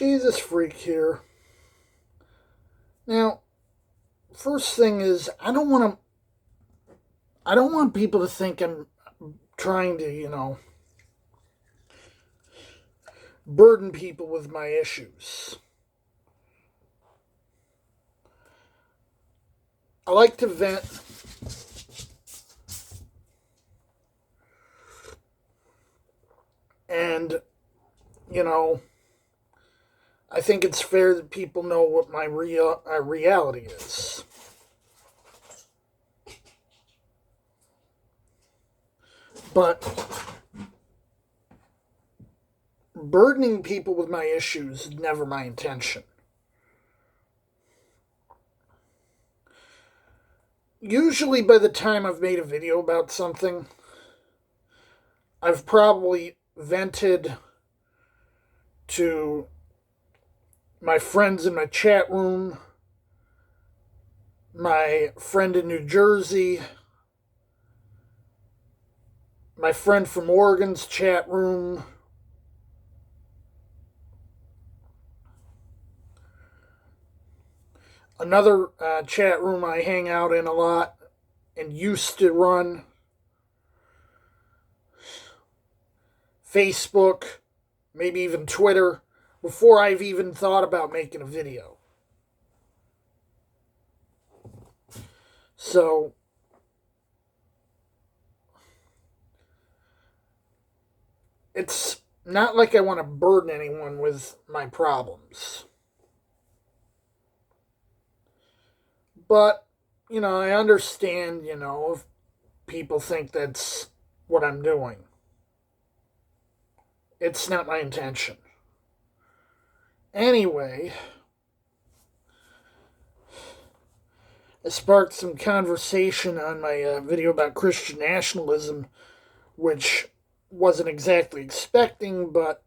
Jesus freak here. Now, first thing is I don't want people to think I'm trying to, burden people with my issues. I like to vent. And, you know, I think it's fair that people know what my reality is. But burdening people with my issues is never my intention. Usually, by the time I've made a video about something, I've probably vented to my friends in my chat room, my friend in New Jersey, my friend from Oregon's chat room, another chat room I hang out in a lot and used to run, Facebook, maybe even Twitter, before I've even thought about making a video. So, it's not like I want to burden anyone with my problems. But, I understand, if people think that's what I'm doing. It's not my intention. Anyway, I sparked some conversation on my video about Christian nationalism, which wasn't exactly expecting, but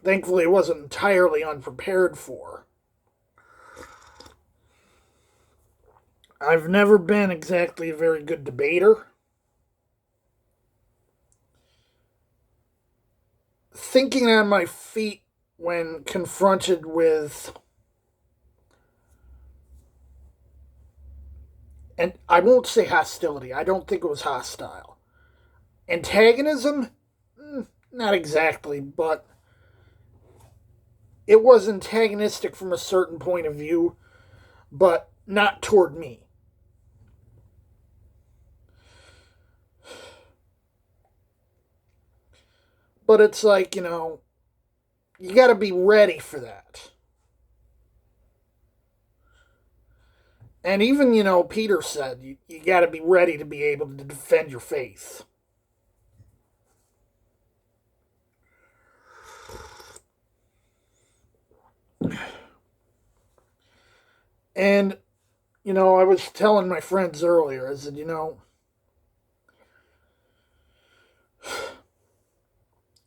thankfully it wasn't entirely unprepared for. I've never been exactly a very good debater. Thinking on my feet when confronted with, and I won't say hostility, I don't think it was hostile. Antagonism? Not exactly, but it was antagonistic from a certain point of view, but not toward me. But it's like, you got to be ready for that. And even, Peter said, you got to be ready to be able to defend your faith. And, I was telling my friends earlier, I said,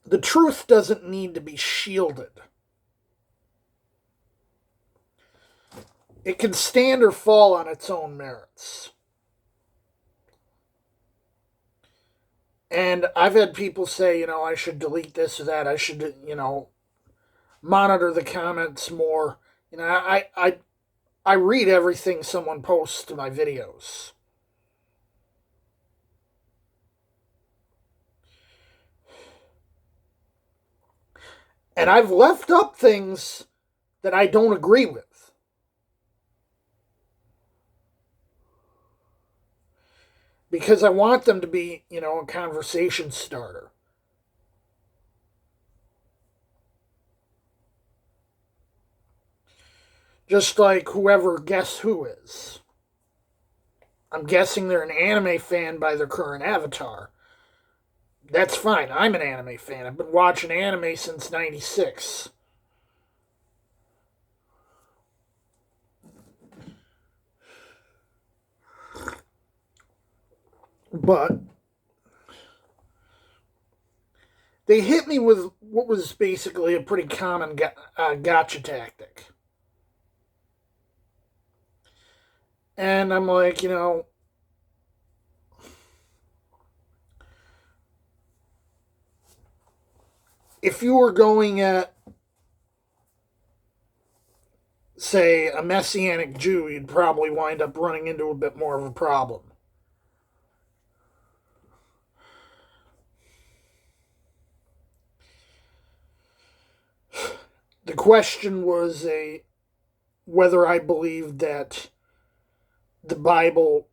the truth doesn't need to be shielded. It can stand or fall on its own merits. And I've had people say, I should delete this or that. I should, monitor the comments more. I read everything someone posts to my videos. And I've left up things that I don't agree with. Because I want them to be, a conversation starter. Just like whoever Guess Who is. I'm guessing they're an anime fan by their current avatar. That's fine. I'm an anime fan. I've been watching anime since '96. But they hit me with what was basically a pretty common gotcha tactic. And I'm like, if you were going at, say, a Messianic Jew, you'd probably wind up running into a bit more of a problem. The question was whether I believed that the Bible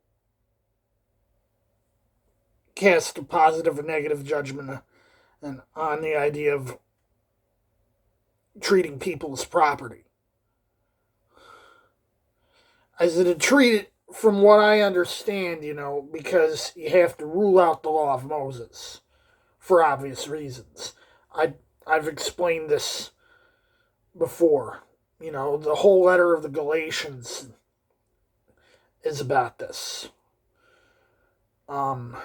cast a positive or negative judgment on the idea of treating people as property. I said to treat it, from what I understand, because you have to rule out the law of Moses for obvious reasons. I've explained this before. The whole letter of the Galatians is about this. And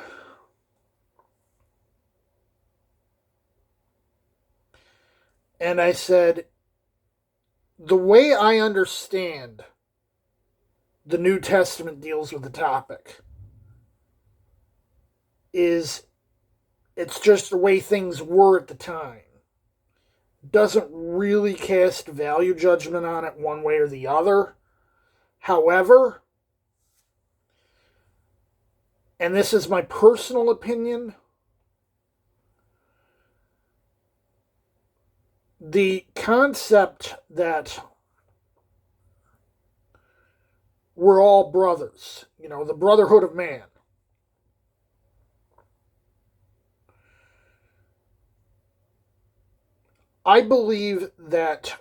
I said, the way I understand the New Testament deals with the topic is it's just the way things were at the time. Doesn't really cast value judgment on it one way or the other. However, and this is my personal opinion, the concept that we're all brothers, the brotherhood of man, I believe that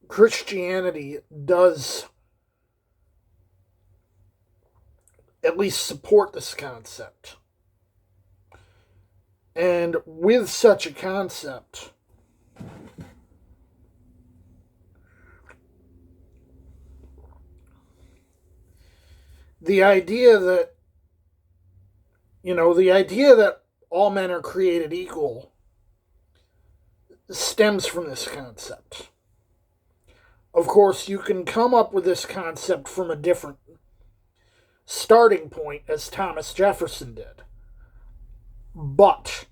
Christianity does at least support this concept. And with such a concept, the idea that all men are created equal stems from this concept. Of course, you can come up with this concept from a different starting point, as Thomas Jefferson did. But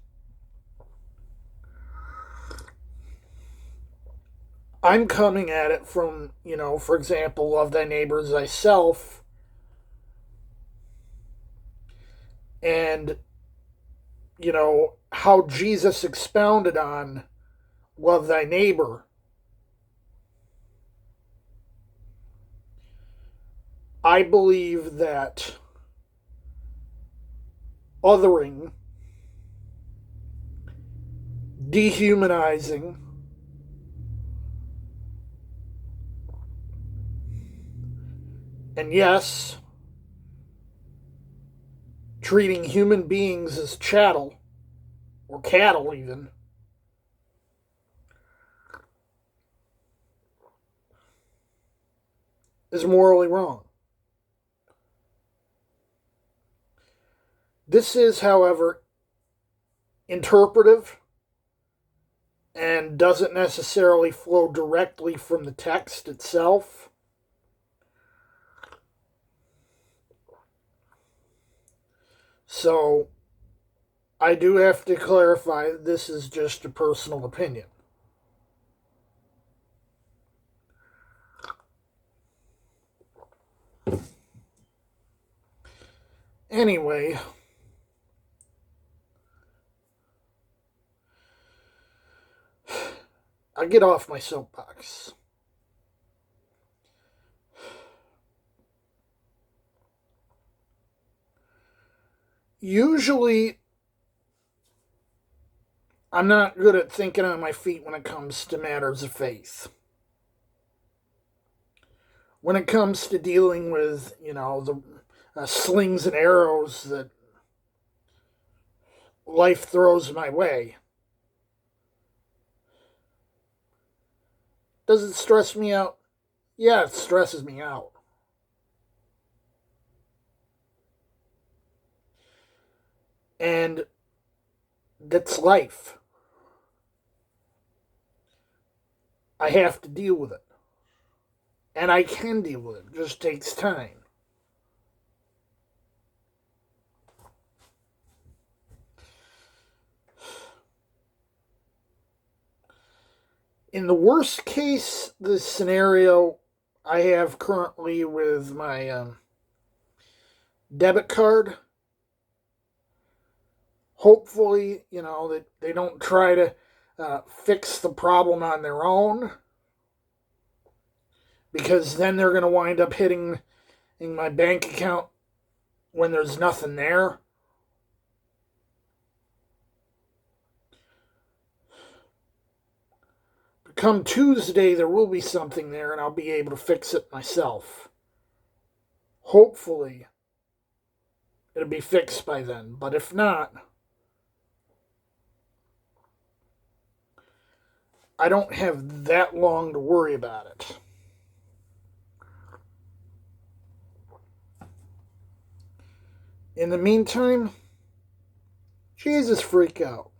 I'm coming at it from, for example, love thy neighbor as thyself, and, how Jesus expounded on love thy neighbor. I believe that othering, dehumanizing, and yes, treating human beings as chattel, or cattle even, is morally wrong. This is, however, interpretive and doesn't necessarily flow directly from the text itself. So, I do have to clarify this is just a personal opinion. Anyway, I get off my soapbox. Usually, I'm not good at thinking on my feet when it comes to matters of faith. When it comes to dealing with, the slings and arrows that life throws my way. Does it stress me out? Yeah, it stresses me out. And that's life. I have to deal with it. And I can deal with it. It just takes time. In the worst case, the scenario I have currently with my debit card, hopefully, that they don't try to fix the problem on their own, because then they're going to wind up hitting in my bank account when there's nothing there. Come Tuesday, there will be something there, and I'll be able to fix it myself. Hopefully, it'll be fixed by then. But if not, I don't have that long to worry about it. In the meantime, Jesus freak out.